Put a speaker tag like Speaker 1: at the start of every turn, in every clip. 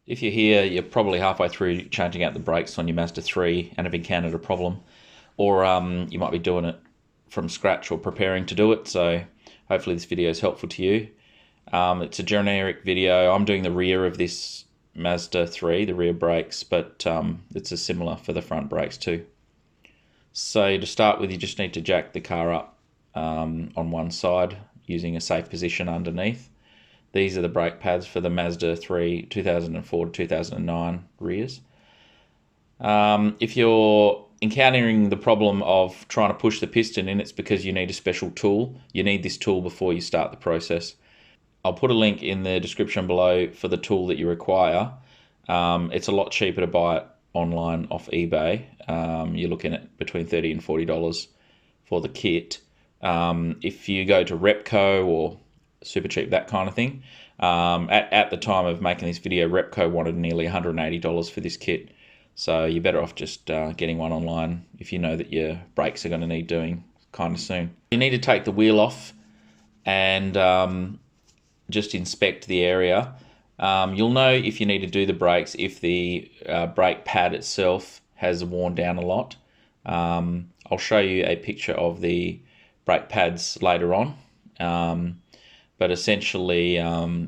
Speaker 1: If you're here, you're probably halfway through changing out the brakes on your Mazda 3 and have encountered a problem, or you might be doing it from scratch or preparing to do it, so hopefully this video is helpful to you. It's a generic video. I'm doing the rear of this Mazda 3, the rear brakes, but it's a similar for the front brakes too. So to start with, you just need to jack the car up on one side using a safe position underneath. These are the brake pads for the Mazda 3 2004 to 2009 rears. If you're encountering the problem of trying to push the piston in, it's because you need a special tool. You need this tool before you start the process. I'll put a link in the description below for the tool that you require. It's a lot cheaper to buy it online off eBay. You're looking at between $30 and $40 for the kit. If you go to Repco or Super Cheap, that kind of thing, at the time of making this video, Repco wanted nearly $180 for this kit. So you're better off just getting one online if you know that your brakes are going to need doing kind of soon. You need to take the wheel off and just inspect the area. You'll know if you need to do the brakes if the brake pad itself has worn down a lot. I'll show you a picture of the brake pads later on. But essentially,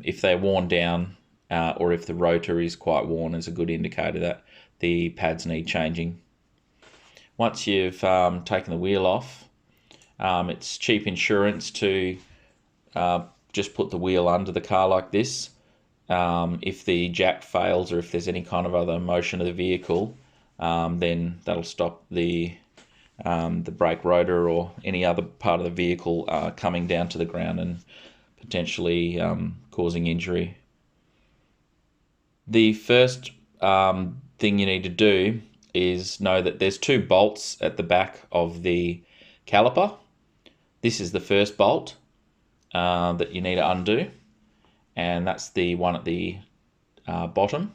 Speaker 1: if they're worn down or if the rotor is quite worn, is a good indicator that the pads need changing. Once you've taken the wheel off, it's cheap insurance to just put the wheel under the car like this. If the jack fails or if there's any kind of other motion of the vehicle, then that'll stop the brake rotor or any other part of the vehicle coming down to the ground and potentially causing injury. The first thing you need to do is know that there's two bolts at the back of the caliper. This is the first bolt that you need to undo, and that's the one at the bottom.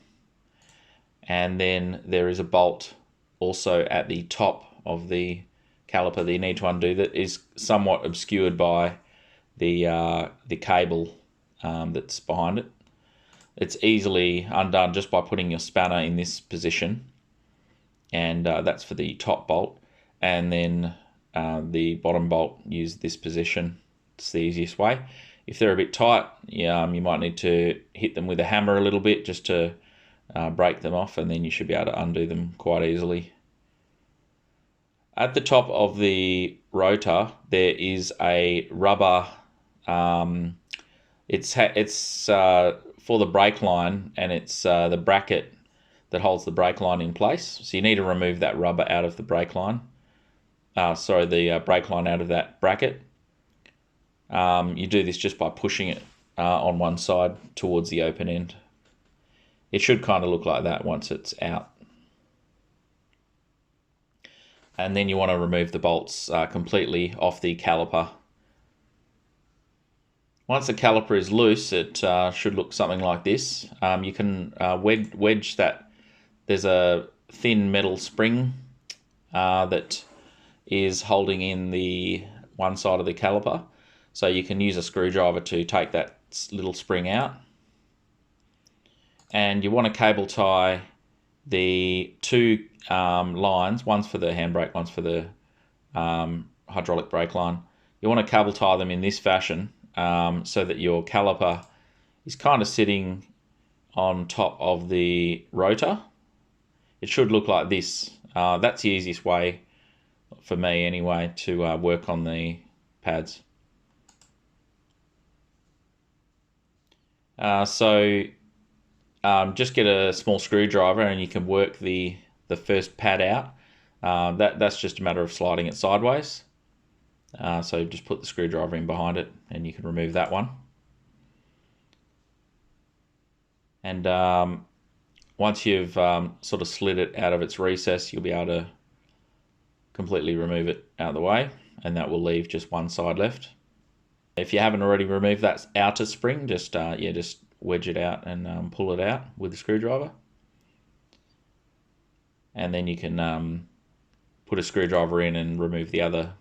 Speaker 1: And then there is a bolt also at the top of the caliper that you need to undo that is somewhat obscured by the cable that's behind it. It's easily undone just by putting your spanner in this position, and that's for the top bolt. And then the bottom bolt, use this position. It's the easiest way. If they're a bit tight, you might need to hit them with a hammer a little bit just to break them off, and then you should be able to undo them quite easily. At the top of the rotor, there is a rubber. It's for the brake line, and it's the bracket that holds the brake line in place. So you need to remove that rubber out of the brake line. The brake line out of that bracket. You do this just by pushing it on one side towards the open end. It should kind of look like that once it's out. And then you want to remove the bolts completely off the caliper. Once the caliper is loose, it should look something like this. You can wedge that. There's a thin metal spring that is holding in the one side of the caliper. So you can use a screwdriver to take that little spring out. And you want to cable tie the two lines, one's for the handbrake, one's for the hydraulic brake line. You want to cable tie them in this fashion so that your caliper is kind of sitting on top of the rotor. It should look like this. That's the easiest way, for me anyway, to work on the pads. Just get a small screwdriver and you can work the first pad out. That's just a matter of sliding it sideways. So just put the screwdriver in behind it and you can remove that one. And once you've sort of slid it out of its recess, you'll be able to completely remove it out of the way, and that will leave just one side left. If you haven't already removed that outer spring, just wedge it out and pull it out with the screwdriver. And then you can put a screwdriver in and remove the other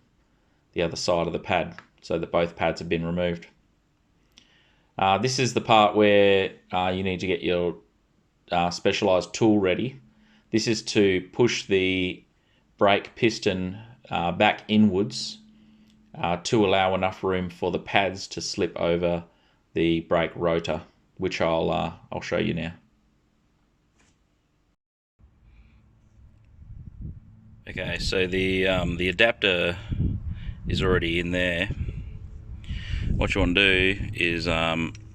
Speaker 1: side of the pad so that both pads have been removed. This is the part where you need to get your specialized tool ready. This is to push the brake piston back inwards to allow enough room for the pads to slip over the brake rotor, which I'll show you now. Okay, so the adapter is already in there. What you want to do is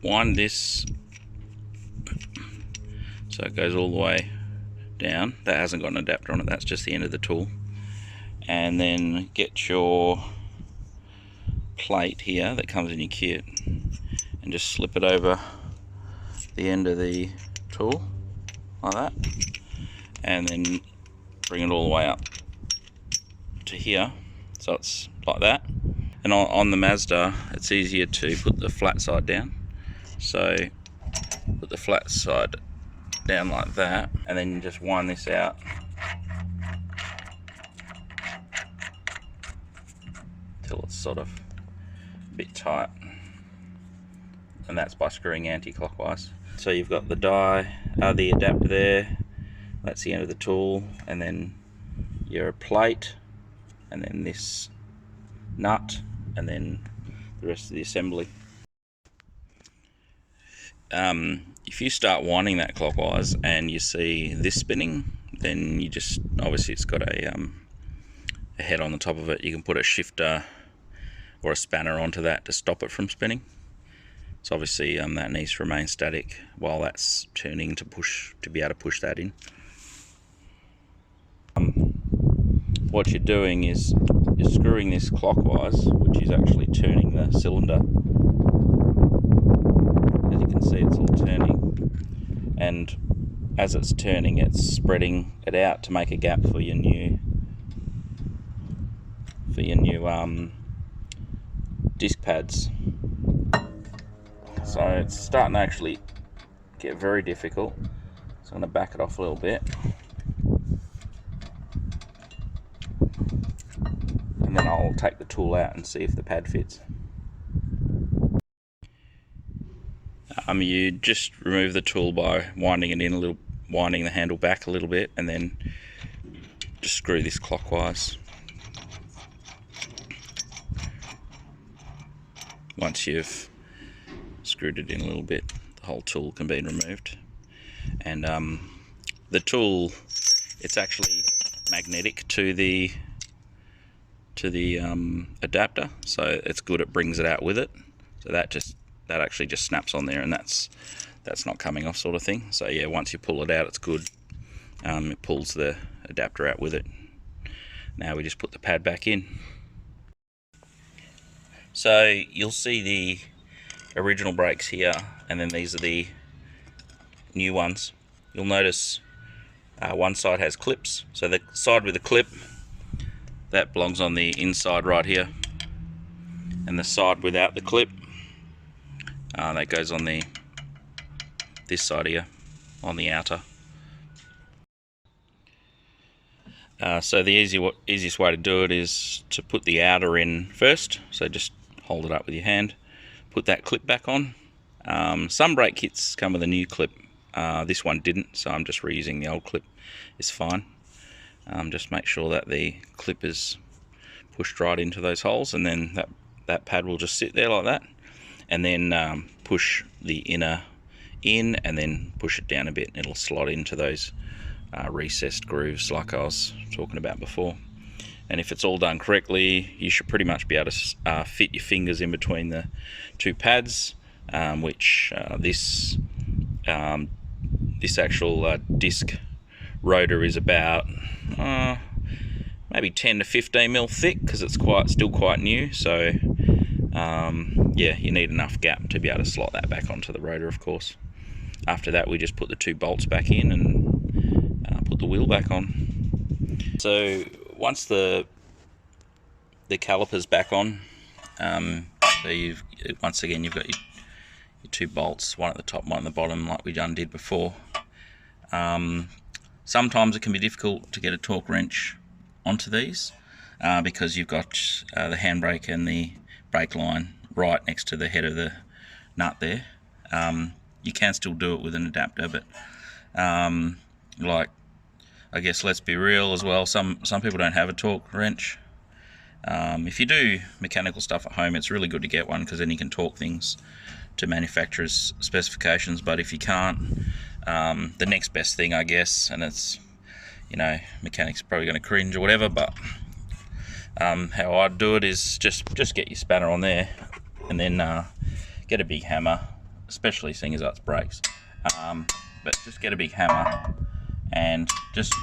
Speaker 1: wind this so it goes all the way down. That hasn't got an adapter on it, that's just the end of the tool. And then get your plate here that comes in your kit and just slip it over the end of the tool like that, and then bring it all the way up to here, so it's like that. And on the Mazda it's easier to put the flat side down, so put the flat side down like that, and then you just wind this out till it's sort of a bit tight, and that's by screwing anti-clockwise. So you've got the the adapter there, that's the end of the tool, and then your plate, and then this nut, and then the rest of the assembly. If you start winding that clockwise and you see this spinning, then you just, obviously it's got a head on the top of it. You can put a shifter or a spanner onto that to stop it from spinning. So obviously that needs to remain static while that's turning to be able to push that in. What you're doing is you're screwing this clockwise, which is actually turning the cylinder. As you can see, it's all turning, and as it's turning, it's spreading it out to make a gap for your new disc pads. So it's starting to actually get very difficult, so I'm going to back it off a little bit, and then I'll take the tool out and see if the pad fits. You just remove the tool by winding it in a little, winding the handle back a little bit, and then just screw this clockwise. Once you've screwed it in a little bit, the whole tool can be removed. And the tool, it's actually magnetic to the adapter, so it's good, it brings it out with it. So that actually just snaps on there, and that's not coming off, sort of thing. So yeah, once you pull it out, it's good. It pulls the adapter out with it. Now we just put the pad back in. So you'll see the original brakes here, and then these are the new ones. You'll notice one side has clips, so the side with the clip, that belongs on the inside right here, and the side without the clip, that goes on this side here, on the outer. So the easiest way to do it is to put the outer in first, so just hold it up with your hand, put that clip back on. Some brake kits come with a new clip, this one didn't, so I'm just reusing the old clip. It's fine. Just make sure that the clip is pushed right into those holes, and then that pad will just sit there like that, and then push the inner in, and then push it down a bit, and it'll slot into those recessed grooves like I was talking about before. And if it's all done correctly, you should pretty much be able to fit your fingers in between the two pads, which this actual disc rotor is about maybe 10 to 15 mil thick, because it's still quite new. So yeah, you need enough gap to be able to slot that back onto the rotor, of course. After that, we just put the two bolts back in and put the wheel back on. So once the caliper's back on, so once again you've got your two bolts, one at the top, one at the bottom, like we did before. Sometimes it can be difficult to get a torque wrench onto these because you've got the handbrake and the brake line right next to the head of the nut there. You can still do it with an adapter, but Like, I guess let's be real as well, some people don't have a torque wrench. If you do mechanical stuff at home, it's really good to get one, because then you can torque things to manufacturer's specifications. But if you can't, the next best thing, I guess, and it's, you know, mechanics are probably going to cringe or whatever, but how I'd do it is just get your spanner on there, and then get a big hammer, especially seeing as it's brakes. But just get a big hammer and just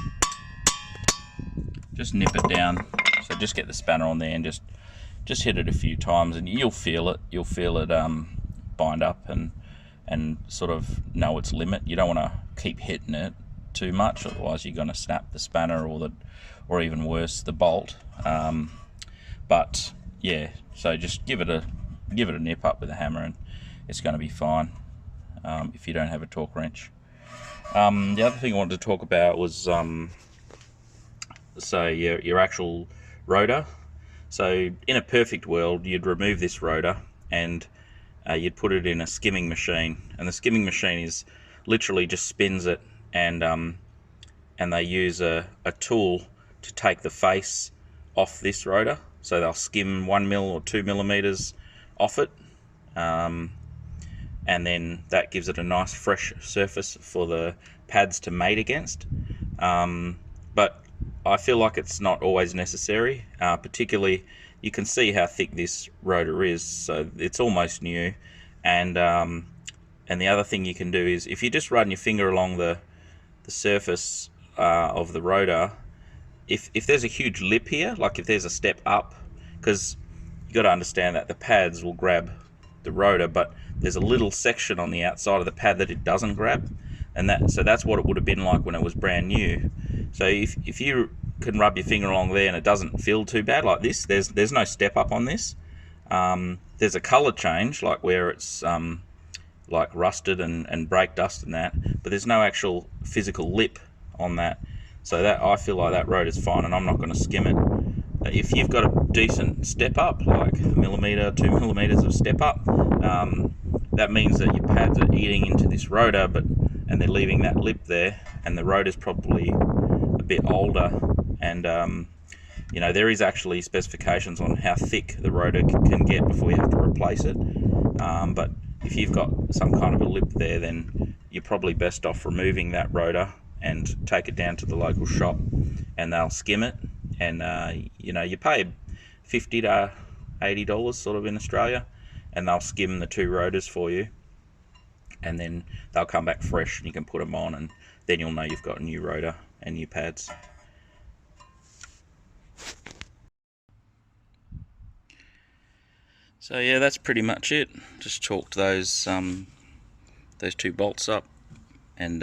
Speaker 1: nip it down. So just get the spanner on there and just hit it a few times, and you'll feel it. You'll feel it bind up and sort of know its limit. You don't want to keep hitting it too much, otherwise you're going to snap the spanner or even worse, the bolt. But yeah, so just give it a nip up with a hammer, and it's going to be fine if you don't have a torque wrench. The other thing I wanted to talk about was so your actual rotor. So in a perfect world, you'd remove this rotor and you'd put it in a skimming machine, and the skimming machine is literally just spins it, and they use a tool to take the face off this rotor. So they'll skim 1 mil or 2 millimeters off it, and then that gives it a nice fresh surface for the pads to mate against. But I feel like it's not always necessary. Particularly, you can see how thick this rotor is, so it's almost new. And the other thing you can do is, if you just run your finger along the surface of the rotor, if there's a huge lip here, like if there's a step up, because you got to understand that the pads will grab the rotor, but there's a little section on the outside of the pad that it doesn't grab, and that's what it would have been like when it was brand new. So if you can rub your finger along there and it doesn't feel too bad like this, there's no step up on this. There's a color change, like where it's like rusted and brake dust and that, but there's no actual physical lip on that. So that, I feel like that rotor's fine, and I'm not going to skim it. If you've got a decent step up, like 1 millimeter, 2 millimeters of step up, that means that your pads are eating into this rotor, and they're leaving that lip there, and the rotor's probably a bit older. And you know, there is actually specifications on how thick the rotor can get before you have to replace it. But if you've got some kind of a lip there, then you're probably best off removing that rotor and take it down to the local shop, and they'll skim it. And you know, you pay $50 to $80 sort of in Australia, and they'll skim the 2 rotors for you, and then they'll come back fresh, and you can put them on, and then you'll know you've got a new rotor and new pads. So yeah, that's pretty much it. Just torqued those 2 bolts up, and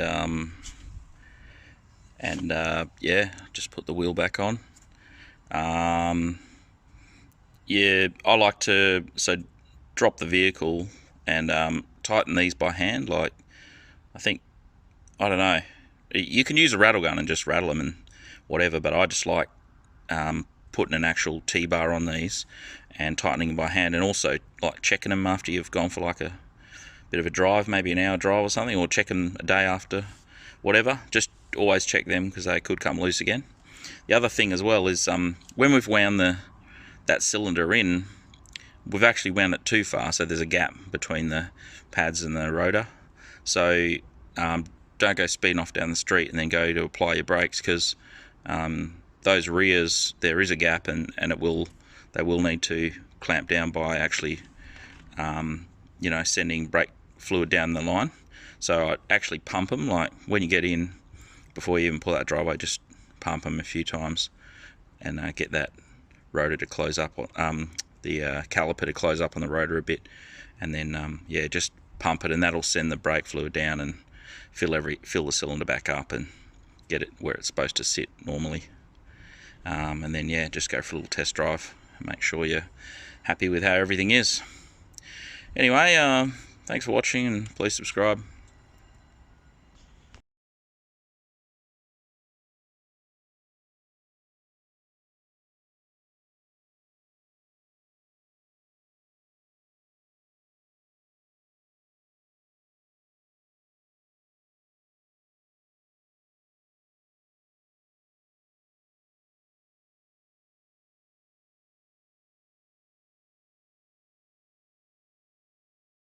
Speaker 1: yeah, just put the wheel back on. Yeah, I like to drop the vehicle and tighten these by hand. Like, I don't know, you can use a rattle gun and just rattle them and whatever, but I just like putting an actual T-bar on these and tightening them by hand, and also like checking them after you've gone for like a bit of a drive, maybe an hour drive or something, or check them a day after, whatever. Just always check them, because they could come loose again. The other thing as well is when we've wound that cylinder in, we've actually wound it too far, so there's a gap between the pads and the rotor. So don't go speeding off down the street and then go to apply your brakes, because those rears, there is a gap, and they will need to clamp down by actually you know, sending brake fluid down the line. So I actually pump them, like when you get in, before you even pull that driveway, just pump them a few times, and get that rotor to close up, the caliper to close up on the rotor a bit, and then yeah, just pump it, and that'll send the brake fluid down and fill the cylinder back up and get it where it's supposed to sit normally. And then yeah, just go for a little test drive and make sure you're happy with how everything is. Anyway, thanks for watching, and please subscribe.